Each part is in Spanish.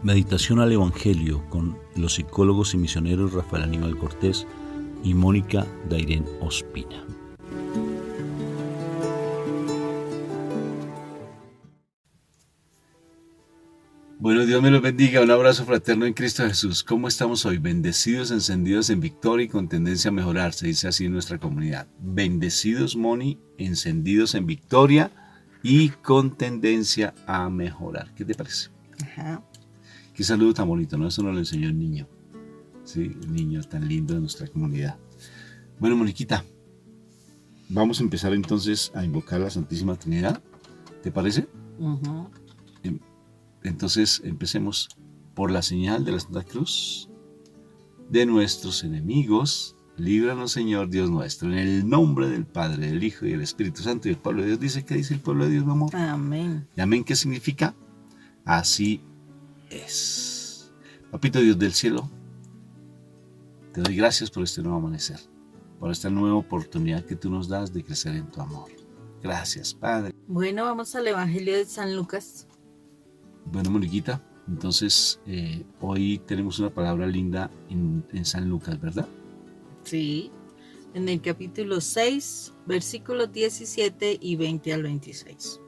Meditación al Evangelio con los psicólogos y misioneros Rafael Aníbal Cortés y Mónica Dairén Ospina. Bueno, Dios me los bendiga. Un abrazo fraterno en Cristo Jesús. ¿Cómo estamos hoy? Bendecidos, encendidos en victoria y con tendencia a mejorar, se dice así en nuestra comunidad. Bendecidos, Moni, encendidos en victoria y con tendencia a mejorar. ¿Qué te parece? Ajá. Qué saludo tan bonito, ¿no? Eso nos lo enseñó el niño. Sí, el niño tan lindo de nuestra comunidad. Bueno, Moniquita, vamos a empezar entonces a invocar la Santísima Trinidad. ¿Te parece? Uh-huh. Entonces empecemos por la señal de la Santa Cruz de nuestros enemigos. Líbranos, Señor Dios nuestro, en el nombre del Padre, del Hijo y del Espíritu Santo. Y el pueblo de Dios dice, ¿qué dice el pueblo de Dios, mi amor? Amén. ¿Y amén qué significa? Así es. Papito Dios del cielo, te doy gracias por este nuevo amanecer, por esta nueva oportunidad que tú nos das de crecer en tu amor. Gracias, Padre. Bueno, vamos al Evangelio de San Lucas. Bueno, Moniquita, entonces hoy tenemos una palabra linda en San Lucas, ¿verdad? Sí, en el capítulo 6, versículos 17 y 20 al 26.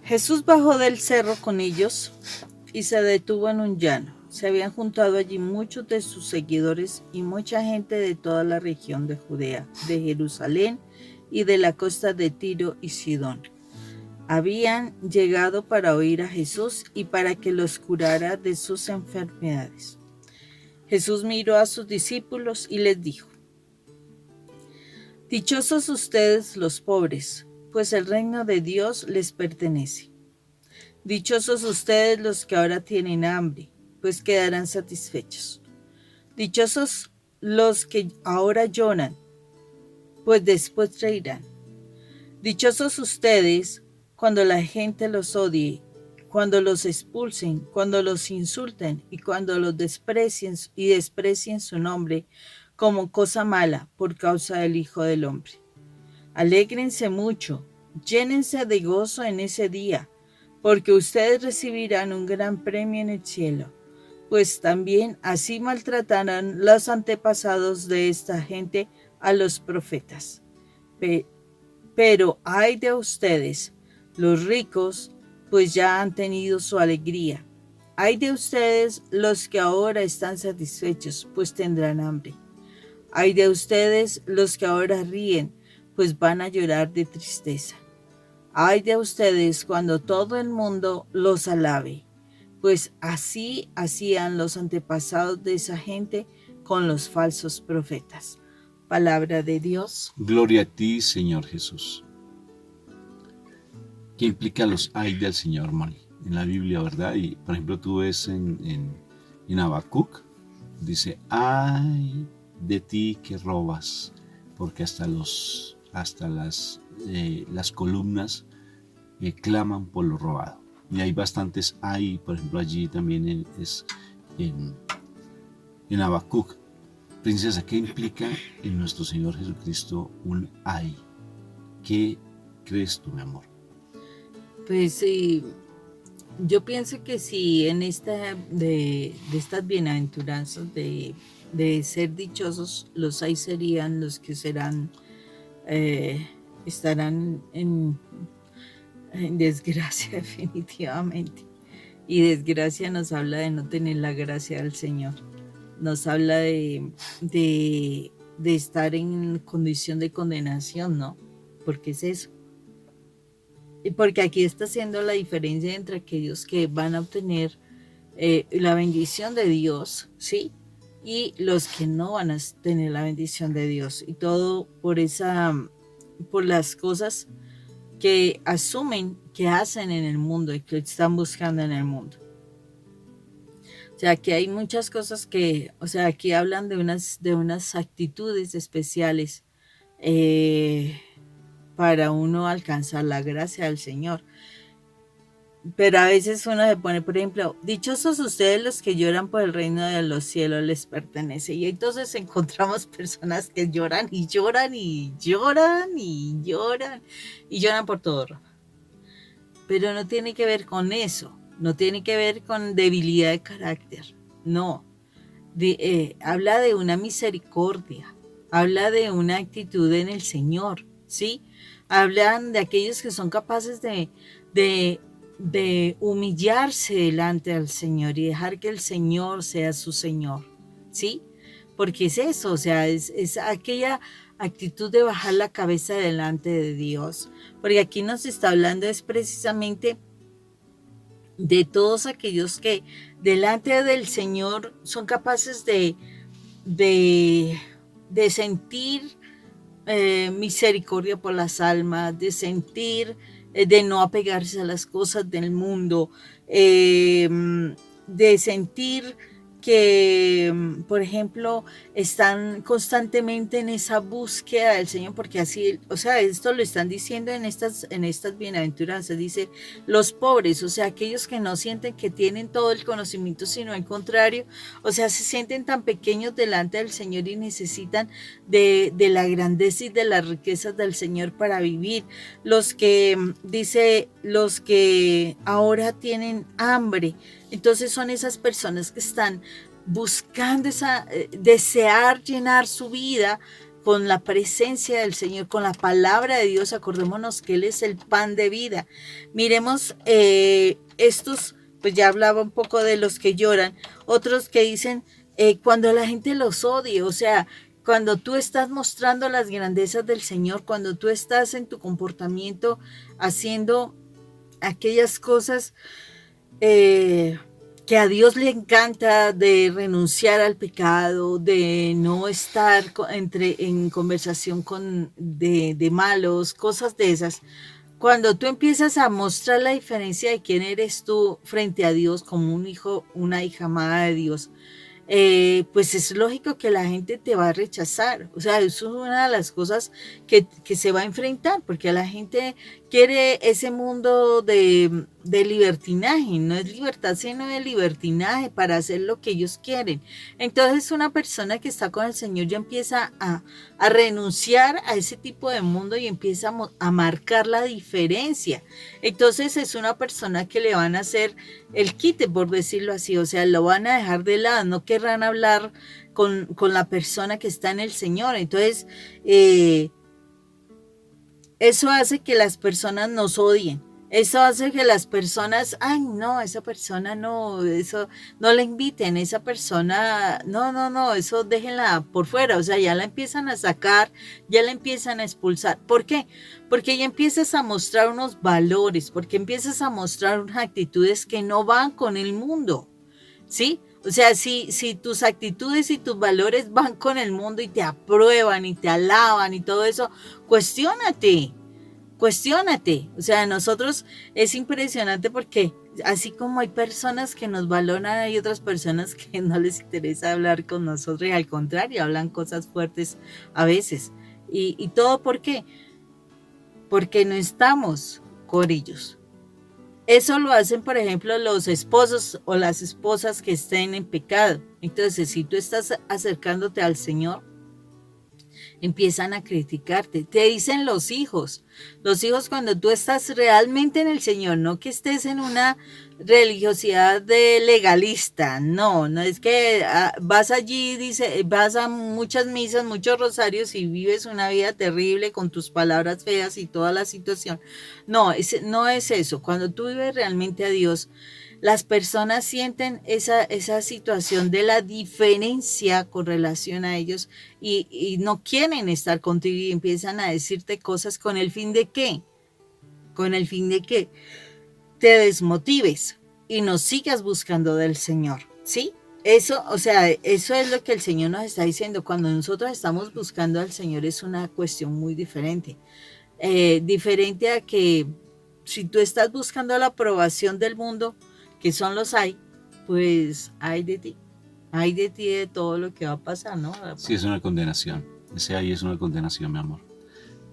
Jesús bajó del cerro con ellos y se detuvo en un llano. Se habían juntado allí muchos de sus seguidores y mucha gente de toda la región de Judea, de Jerusalén y de la costa de Tiro y Sidón. Habían llegado para oír a Jesús y para que los curara de sus enfermedades. Jesús miró a sus discípulos y les dijo: Dichosos ustedes los pobres, pues el reino de Dios les pertenece. Dichosos ustedes los que ahora tienen hambre, pues quedarán satisfechos. Dichosos los que ahora lloran, pues después reirán. Dichosos ustedes cuando la gente los odie, cuando los expulsen, cuando los insulten y cuando los desprecien su nombre como cosa mala por causa del Hijo del Hombre. Alégrense mucho, llénense de gozo en ese día, porque ustedes recibirán un gran premio en el cielo, pues también así maltratarán los antepasados de esta gente a los profetas. Pero ay de ustedes, los ricos, pues ya han tenido su alegría. Ay de ustedes los que ahora están satisfechos, pues tendrán hambre. Ay de ustedes los que ahora ríen, pues van a llorar de tristeza. Ay de ustedes cuando todo el mundo los alabe, pues así hacían los antepasados de esa gente con los falsos profetas. Palabra de Dios. Gloria a ti, Señor Jesús. ¿Qué implica los ay del Señor, Moni? En la Biblia, ¿verdad? Y por ejemplo tú ves en Habacuc, dice, ay de ti que robas, porque hasta las columnas claman por lo robado. Y hay bastantes ay, por ejemplo allí también es en Habacuc. Princesa, ¿qué implica en nuestro Señor Jesucristo un ay? ¿Qué crees tú, mi amor? Pues sí, yo pienso que si en de estas bienaventuranzas de ser dichosos, los hay serían los que estarán en desgracia definitivamente. Y desgracia nos habla de no tener la gracia del Señor. Nos habla de estar en condición de condenación, ¿no? Porque es eso. Y porque aquí está haciendo la diferencia entre aquellos que van a obtener la bendición de Dios, ¿sí? Y los que no van a tener la bendición de Dios. Y todo por las cosas que asumen que hacen en el mundo y que están buscando en el mundo. O sea, que hay muchas cosas aquí hablan de unas actitudes especiales para uno alcanzar la gracia del Señor. Pero a veces uno se pone, por ejemplo, dichosos ustedes los que lloran, por el reino de los cielos les pertenece. Y entonces encontramos personas que lloran y lloran y lloran y lloran y lloran por todo. pero no tiene que ver con eso, no tiene que ver con debilidad de carácter, no. Habla de una misericordia, habla de una actitud en el Señor, ¿sí? Hablan de aquellos que son capaces de humillarse delante del Señor y dejar que el Señor sea su Señor, ¿sí? Porque es eso, o sea, es aquella actitud de bajar la cabeza delante de Dios, porque aquí nos está hablando es precisamente de todos aquellos que delante del Señor son capaces de, de sentir misericordia por las almas, de sentir, de no apegarse a las cosas del mundo, de sentir que, por ejemplo, están constantemente en esa búsqueda del Señor, porque así, o sea, esto lo están diciendo en estas bienaventuranzas, dice los pobres, o sea, aquellos que no sienten que tienen todo el conocimiento, sino al contrario, o sea, se sienten tan pequeños delante del Señor y necesitan de la grandeza y de las riquezas del Señor para vivir. Los que, dice, los que ahora tienen hambre, entonces son esas personas que están buscando desear llenar su vida con la presencia del Señor, con la palabra de Dios. Acordémonos que Él es el pan de vida. Miremos estos, pues ya hablaba un poco de los que lloran, otros que dicen cuando la gente los odie, o sea, cuando tú estás mostrando las grandezas del Señor, cuando tú estás en tu comportamiento haciendo aquellas cosas que a Dios le encanta, de renunciar al pecado, de no estar en conversación de malos, cosas de esas. Cuando tú empiezas a mostrar la diferencia de quién eres tú frente a Dios como un hijo, una hija amada de Dios, pues es lógico que la gente te va a rechazar. O sea, eso es una de las cosas que se va a enfrentar, porque la gente quiere ese mundo de libertinaje, no es libertad, sino de libertinaje para hacer lo que ellos quieren. Entonces una persona que está con el Señor ya empieza a renunciar a ese tipo de mundo y empieza a marcar la diferencia. Entonces es una persona que le van a hacer el quite, por decirlo así, o sea, lo van a dejar de lado, no querrán hablar con la persona que está en el Señor. Entonces, eso hace que las personas nos odien. Eso hace que las personas, ay, no, esa persona no, eso, no la inviten, esa persona, no, eso déjenla por fuera, o sea, ya la empiezan a sacar, ya la empiezan a expulsar. ¿Por qué? Porque ya empiezas a mostrar unos valores, porque empiezas a mostrar unas actitudes que no van con el mundo, ¿sí? O sea, si tus actitudes y tus valores van con el mundo y te aprueban y te alaban y todo eso, cuestiónate. O sea, nosotros es impresionante porque así como hay personas que nos valoran, hay otras personas que no les interesa hablar con nosotros y al contrario, hablan cosas fuertes a veces. ¿Y todo por qué? Porque no estamos con ellos. Eso lo hacen, por ejemplo, los esposos o las esposas que estén en pecado. Entonces, si tú estás acercándote al Señor, empiezan a criticarte. Te dicen los hijos cuando tú estás realmente en el Señor, no que estés en una religiosidad de legalista, no es que vas allí, vas a muchas misas, muchos rosarios y vives una vida terrible con tus palabras feas y toda la situación. No es eso. Cuando tú vives realmente a Dios, las personas sienten esa situación de la diferencia con relación a ellos y no quieren estar contigo y empiezan a decirte cosas con el fin de ¿qué? Con el fin de que te desmotives y no sigas buscando del Señor, ¿sí? Eso, o sea, eso es lo que el Señor nos está diciendo. Cuando nosotros estamos buscando al Señor es una cuestión muy diferente. Diferente a que si tú estás buscando la aprobación del mundo, que son los hay, pues hay de ti de todo lo que va a pasar, ¿no? Sí, es una condenación. Ese ahí es una condenación, mi amor.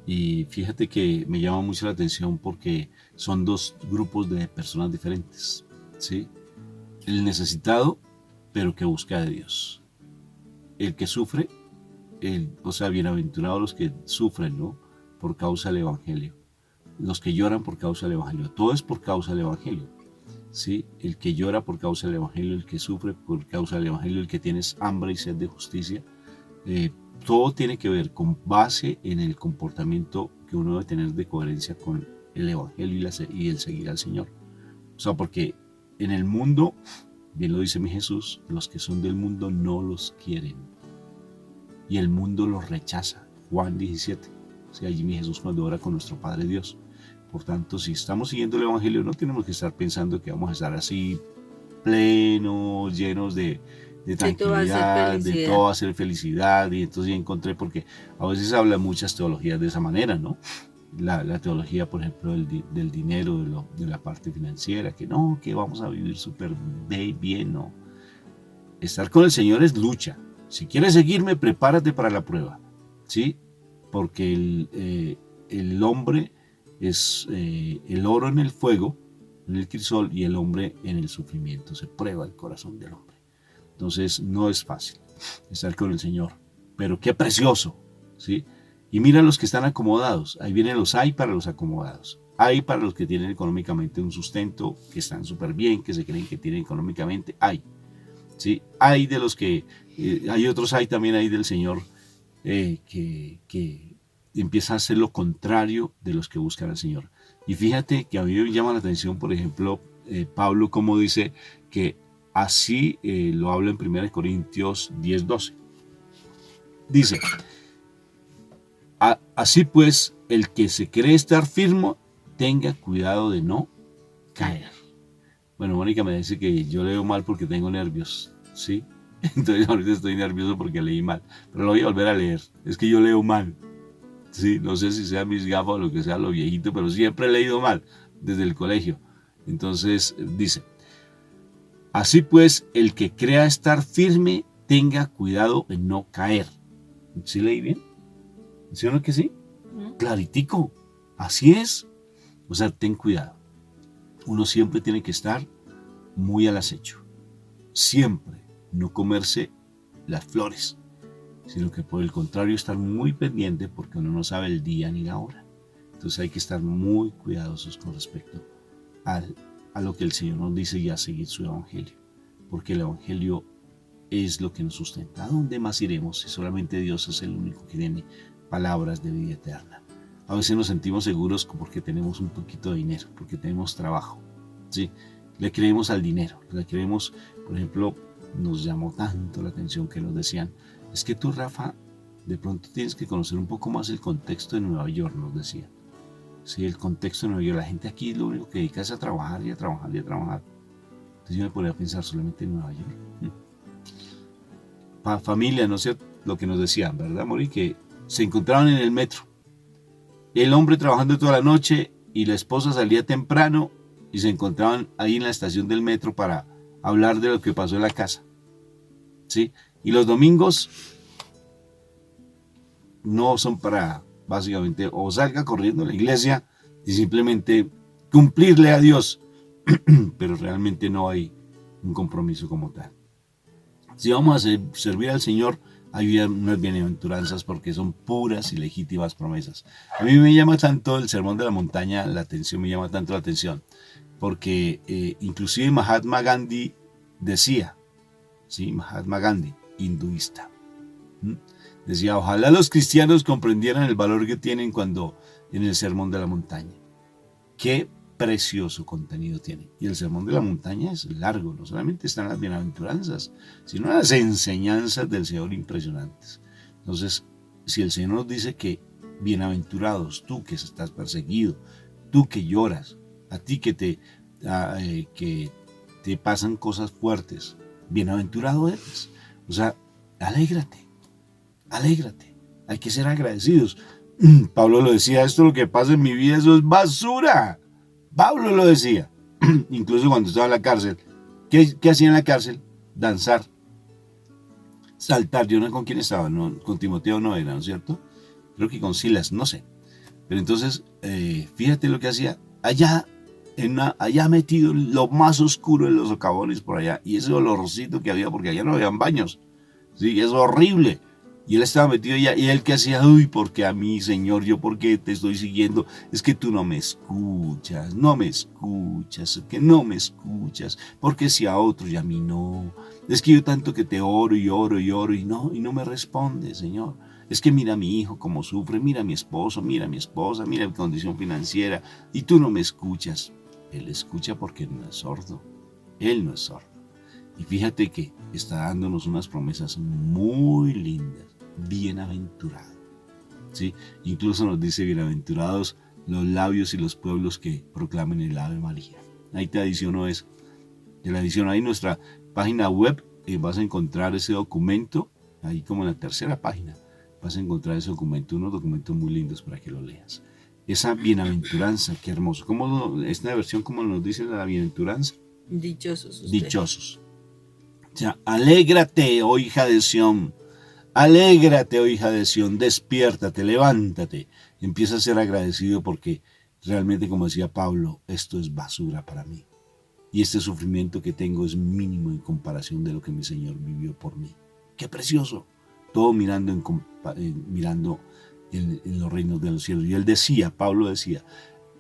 Y fíjate que me llama mucho la atención porque son dos grupos de personas diferentes, ¿sí? El necesitado, pero que busca de Dios. El que sufre, o sea, bienaventurados los que sufren, ¿no? Por causa del Evangelio. los que lloran por causa del Evangelio. Todo es por causa del Evangelio. ¿Sí? El que llora por causa del Evangelio, el que sufre por causa del Evangelio, el que tiene hambre y sed de justicia. Todo tiene que ver con base en el comportamiento que uno debe tener de coherencia con el Evangelio y el seguir al Señor. O sea, porque en el mundo, bien lo dice mi Jesús, los que son del mundo no los quieren. Y el mundo los rechaza. Juan 17. O sea, allí mi Jesús cuando ora con nuestro Padre Dios. Por tanto, si estamos siguiendo el Evangelio, no tenemos que estar pensando que vamos a estar así plenos, llenos de tranquilidad, de todo va a ser felicidad. Y entonces ya encontré, porque a veces hablan muchas teologías de esa manera, ¿no? La teología, por ejemplo, del dinero, de la parte financiera, que no, que vamos a vivir súper bien, no. Estar con el Señor es lucha. Si quieres seguirme, prepárate para la prueba, ¿sí? Porque el hombre es el oro en el fuego, en el crisol, y el hombre en el sufrimiento. Se prueba el corazón del hombre. Entonces no es fácil estar con el Señor, pero qué precioso, ¿sí? Y mira los que están acomodados. Ahí vienen los hay para los acomodados. Hay para los que tienen económicamente un sustento, que están súper bien, que se creen que tienen económicamente. Hay. ¿Sí? Hay de los que, hay otros, hay también hay del Señor que empieza a hacer lo contrario de los que buscan al Señor. Y fíjate que a mí me llama la atención, por ejemplo, Pablo, como dice que así lo habla en 1 Corintios 10:12. Dice, así pues, el que se cree estar firme, tenga cuidado de no caer. Bueno, Mónica me dice que yo leo mal porque tengo nervios, ¿sí? Entonces ahorita estoy nervioso porque leí mal, pero lo voy a volver a leer. Es que yo leo mal, ¿sí? No sé si sea mis gafas o lo que sea, lo viejito, pero siempre he leído mal desde el colegio. Entonces dice, así pues, el que crea estar firme, tenga cuidado en no caer. ¿Sí leí bien? ¿Sí o no que sí? Claritico, así es. O sea, ten cuidado. Uno siempre tiene que estar muy al acecho. Siempre no comerse las flores, sino que por el contrario estar muy pendiente porque uno no sabe el día ni la hora. Entonces hay que estar muy cuidadosos con respecto a lo que el Señor nos dice y a seguir su Evangelio. Porque el Evangelio es lo que nos sustenta. ¿A dónde más iremos si solamente Dios es el único que tiene palabras de vida eterna? A veces nos sentimos seguros porque tenemos un poquito de dinero, porque tenemos trabajo, ¿sí? Le creemos al dinero, le creemos, por ejemplo, nos llamó tanto la atención que nos decían, es que tú, Rafa, de pronto tienes que conocer un poco más el contexto de Nueva York, nos decían. Sí, el contexto de Nueva York, la gente aquí lo único que dedica es a trabajar y a trabajar y a trabajar. Entonces yo me ponía a pensar solamente en Nueva York. Familia, no sé lo que nos decían, ¿verdad, Mori? Que se encontraban en el metro. El hombre trabajando toda la noche y la esposa salía temprano y se encontraban ahí en la estación del metro para hablar de lo que pasó en la casa. ¿Sí? Y los domingos no son para, básicamente, o salga corriendo a la iglesia y simplemente cumplirle a Dios, pero realmente no hay un compromiso como tal. Si vamos a servir al Señor, hay unas bienaventuranzas porque son puras y legítimas promesas. A mí me llama tanto el Sermón de la Montaña la atención, me llama tanto la atención, porque inclusive Mahatma Gandhi decía, ¿sí? Mahatma Gandhi, hinduista, decía, ojalá los cristianos comprendieran el valor que tienen cuando en el Sermón de la Montaña. Qué precioso contenido tiene. Y el Sermón de la Montaña es largo, no solamente están las bienaventuranzas, sino las enseñanzas del Señor impresionantes. Entonces, si el Señor nos dice que bienaventurados, tú que estás perseguido, tú que lloras, a ti que te pasan cosas fuertes, bienaventurado eres. O sea, alégrate, hay que ser agradecidos. Pablo lo decía, esto lo que pasa en mi vida, eso es basura. Pablo lo decía, incluso cuando estaba en la cárcel. ¿Qué hacía en la cárcel? Danzar, saltar. Yo no sé con quién estaba, no, con Timoteo no era, ¿no es cierto? Creo que con Silas, no sé. Pero entonces, fíjate lo que hacía allá, allá metido en lo más oscuro de los socavones por allá. Y ese olorcito que había, porque allá no habían baños. Sí, es horrible. Y él estaba metido allá, y él que hacía, uy, porque a mí, Señor, yo porque te estoy siguiendo, es que tú no me escuchas, que no me escuchas, porque si a otros y a mí no, es que yo tanto que te oro y oro y oro y no me responde, Señor. Es que mira a mi hijo cómo sufre, mira a mi esposo, mira a mi esposa, mira mi condición financiera, y tú no me escuchas. Él escucha porque no es sordo, él no es sordo. Y fíjate que está dándonos unas promesas muy lindas. Bienaventurado, ¿sí? Incluso nos dice bienaventurados los labios y los pueblos que proclamen el Ave María. Ahí te adiciono eso. Te la adiciono ahí en nuestra página web. Vas a encontrar ese documento, ahí como en la tercera página. Vas a encontrar ese documento, unos documentos muy lindos para que lo leas. Esa bienaventuranza, qué hermoso. ¿Cómo esta versión, cómo nos dice la bienaventuranza? Dichosos ustedes. Dichosos. O sea, alégrate, oh hija de Sión. Alégrate, oh hija de Sión, despiértate, levántate. Empieza a ser agradecido porque realmente, como decía Pablo, esto es basura para mí. Y este sufrimiento que tengo es mínimo en comparación de lo que mi Señor vivió por mí. ¡Qué precioso! Todo mirando en los reinos de los cielos. Y él decía, Pablo decía,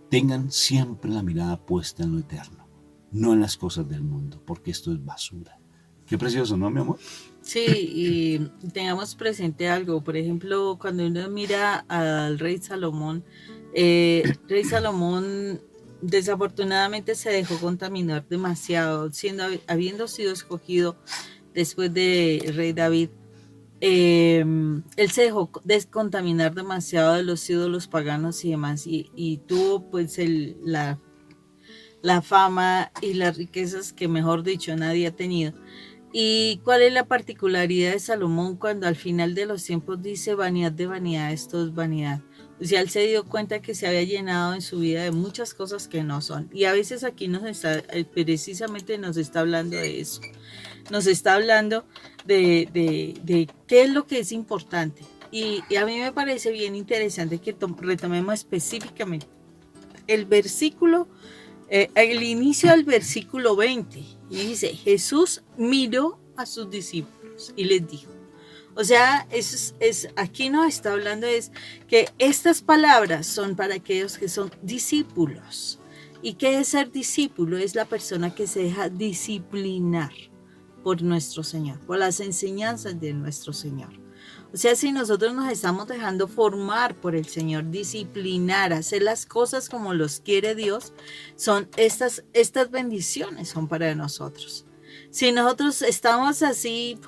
tengan siempre la mirada puesta en lo eterno, no en las cosas del mundo, porque esto es basura. Qué precioso, ¿no, mi amor? Sí, y tengamos presente algo, por ejemplo, cuando uno mira al rey Salomón desafortunadamente se dejó contaminar demasiado, habiendo sido escogido después de rey David. Él se dejó descontaminar demasiado de los ídolos paganos y demás, y tuvo pues la fama y las riquezas que, mejor dicho, nadie ha tenido. ¿Y cuál es la particularidad de Salomón cuando al final de los tiempos dice vanidad de vanidad, esto es vanidad? O sea, él se dio cuenta que se había llenado en su vida de muchas cosas que no son. Y a veces aquí precisamente nos está hablando de eso. Nos está hablando de qué es lo que es importante. Y a mí me parece bien interesante que retomemos específicamente el versículo, el inicio del versículo 20. Y dice, Jesús miró a sus discípulos y les dijo. O sea, aquí nos está hablando es que estas palabras son para aquellos que son discípulos. ¿Y qué es ser discípulo? Es la persona que se deja disciplinar por nuestro Señor, por las enseñanzas de nuestro Señor. O sea, si nosotros nos estamos dejando formar por el Señor, disciplinar, hacer las cosas como los quiere Dios, son estas bendiciones son para nosotros. Si nosotros estamos así,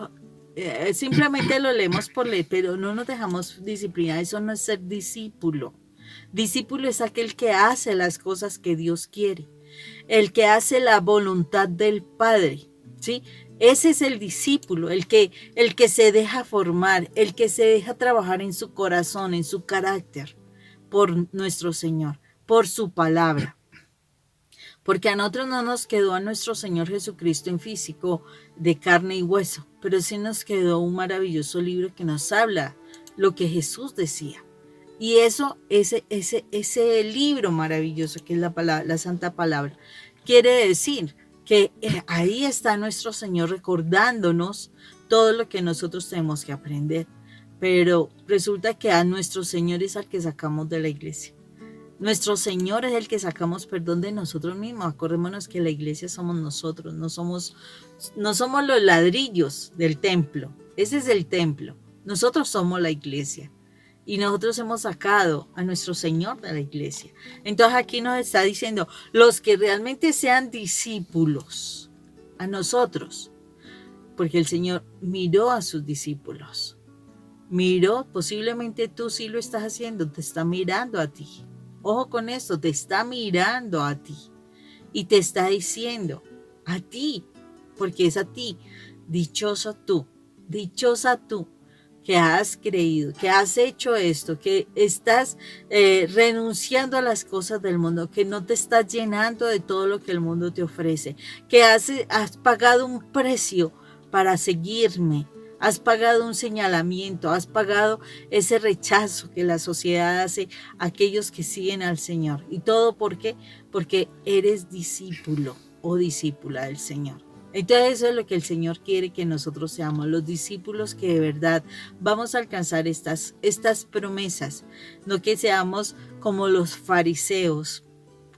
simplemente lo leemos por ley, pero no nos dejamos disciplinar, eso no es ser discípulo. Discípulo es aquel que hace las cosas que Dios quiere, el que hace la voluntad del Padre, ¿sí? Ese es el discípulo, el que se deja formar, el que se deja trabajar en su corazón, en su carácter, por nuestro Señor, por su palabra. Porque a nosotros no nos quedó a nuestro Señor Jesucristo en físico de carne y hueso, pero sí nos quedó un maravilloso libro que nos habla lo que Jesús decía. Y eso, ese libro maravilloso que es la Santa Palabra, quiere decir que ahí está nuestro Señor recordándonos todo lo que nosotros tenemos que aprender. Pero resulta que a nuestro Señor es al que sacamos de la iglesia. Nuestro Señor es el que sacamos perdón de nosotros mismos. Acordémonos que la iglesia somos nosotros, no somos los ladrillos del templo. Ese es el templo. Nosotros somos la iglesia. Y nosotros hemos sacado a nuestro Señor de la iglesia. Entonces aquí nos está diciendo, los que realmente sean discípulos, a nosotros, porque el Señor miró a sus discípulos. Miró, posiblemente tú sí lo estás haciendo, te está mirando a ti. Ojo con esto, te está mirando a ti. Y te está diciendo, a ti, porque es a ti, dichosa tú, que has creído, que has hecho esto, que estás renunciando a las cosas del mundo, que no te estás llenando de todo lo que el mundo te ofrece, que has pagado un precio para seguirme, has pagado un señalamiento, has pagado ese rechazo que la sociedad hace a aquellos que siguen al Señor. ¿Y todo por qué? Porque eres discípulo o discípula del Señor. Entonces eso es lo que el Señor quiere que nosotros seamos, los discípulos que de verdad vamos a alcanzar estas promesas, no que seamos como los fariseos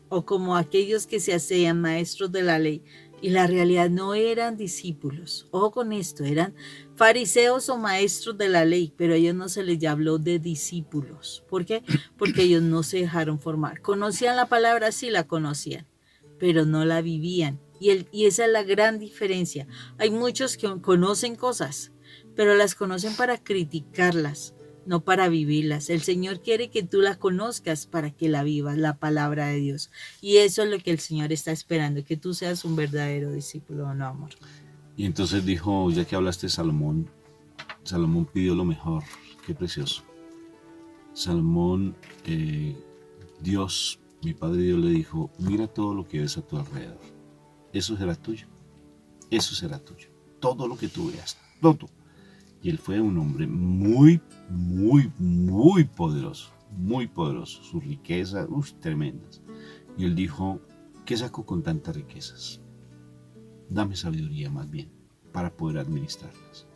o como aquellos que se hacían maestros de la ley y la realidad no eran discípulos. Ojo con esto, eran fariseos o maestros de la ley, pero a ellos no se les habló de discípulos. ¿Por qué? Porque ellos no se dejaron formar. Conocían la palabra, sí la conocían, pero no la vivían. Y esa es la gran diferencia. Hay muchos que conocen cosas, pero las conocen para criticarlas, no para vivirlas. El Señor quiere que tú la conozcas para que la vivas, la palabra de Dios. Y eso es lo que el Señor está esperando, que tú seas un verdadero discípulo, ¿no, amor? Y entonces dijo, ya que hablaste de Salomón, Salomón pidió lo mejor. Qué precioso. Salomón, Dios, mi Padre Dios le dijo, mira todo lo que ves a tu alrededor. Eso será tuyo. Eso será tuyo. Todo lo que tú veas. Todo. Y él fue un hombre muy, muy, muy poderoso. Muy poderoso. Sus riquezas, tremendas. Y él dijo, ¿qué saco con tantas riquezas? Dame sabiduría más bien para poder administrarlas.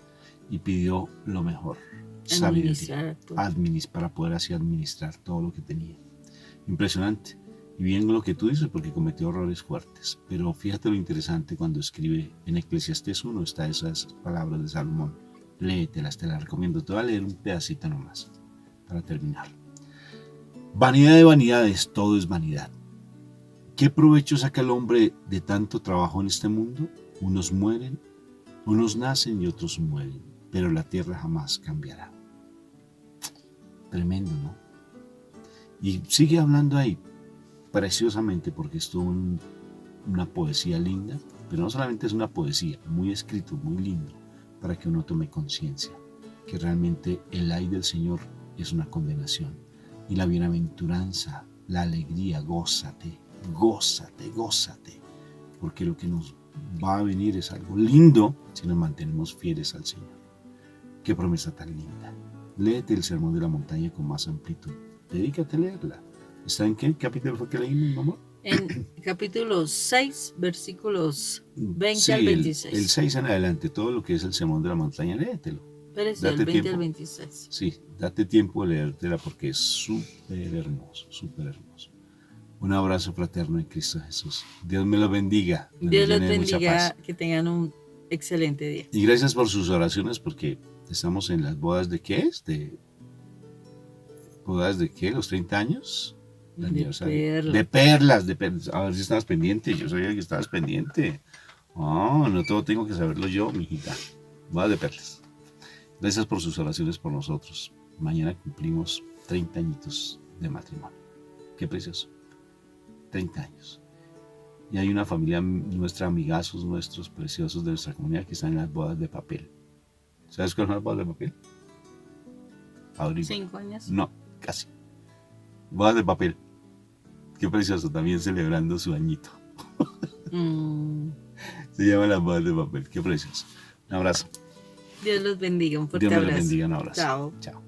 Y pidió lo mejor. Sabiduría. Para poder así administrar todo lo que tenía. Impresionante. Y bien lo que tú dices, porque cometió errores fuertes. Pero fíjate lo interesante cuando escribe en Eclesiastés 1, está esas palabras de Salomón. Léetelas, te las recomiendo. Te voy a leer un pedacito nomás, para terminar. Vanidad de vanidades, todo es vanidad. ¿Qué provecho saca el hombre de tanto trabajo en este mundo? Unos mueren, unos nacen y otros mueren, pero la tierra jamás cambiará. Tremendo, ¿no? Y sigue hablando ahí, preciosamente, porque es una poesía linda, pero no solamente es una poesía, muy escrito, muy lindo, para que uno tome conciencia que realmente el ay del Señor es una condenación y la bienaventuranza, la alegría, gózate, gózate, gózate, porque lo que nos va a venir es algo lindo si nos mantenemos fieles al Señor. Qué promesa tan linda. Léete el Sermón de la Montaña con más amplitud, dedícate a leerla. ¿Está en qué capítulo fue que leímos, mamá? En capítulo 6, versículos 20 al 26. El 6 en adelante, todo lo que es el Sermón de la Montaña, léetelo. Pero es el 20 al 26. Sí, date tiempo de leértela porque es súper hermoso, súper hermoso. Un abrazo fraterno en Cristo Jesús. Dios me lo bendiga. Dios los bendiga, que tengan un excelente día. Y gracias por sus oraciones porque estamos en las bodas de ¿qué es? ¿Bodas de qué? ¿Los 30 años? De perlas. A ver si estabas pendiente. Yo sabía que estabas pendiente. No todo tengo que saberlo yo, mijita. Bodas de perlas. Gracias por sus oraciones por nosotros. Mañana cumplimos 30 añitos de matrimonio. Qué precioso. 30 años. Y hay una familia, nuestra amigazos nuestros preciosos de nuestra comunidad que están en las bodas de papel. ¿Sabes cuáles son las bodas de papel? Averigua. 5 años. No, casi. Bodas de papel. Qué precioso, también celebrando su añito. Se llaman las bodas de papel. Qué precioso. Un abrazo. Dios los bendiga. Un fuerte abrazo. abrazo. Dios me los bendiga. Un abrazo. Chao. Chao.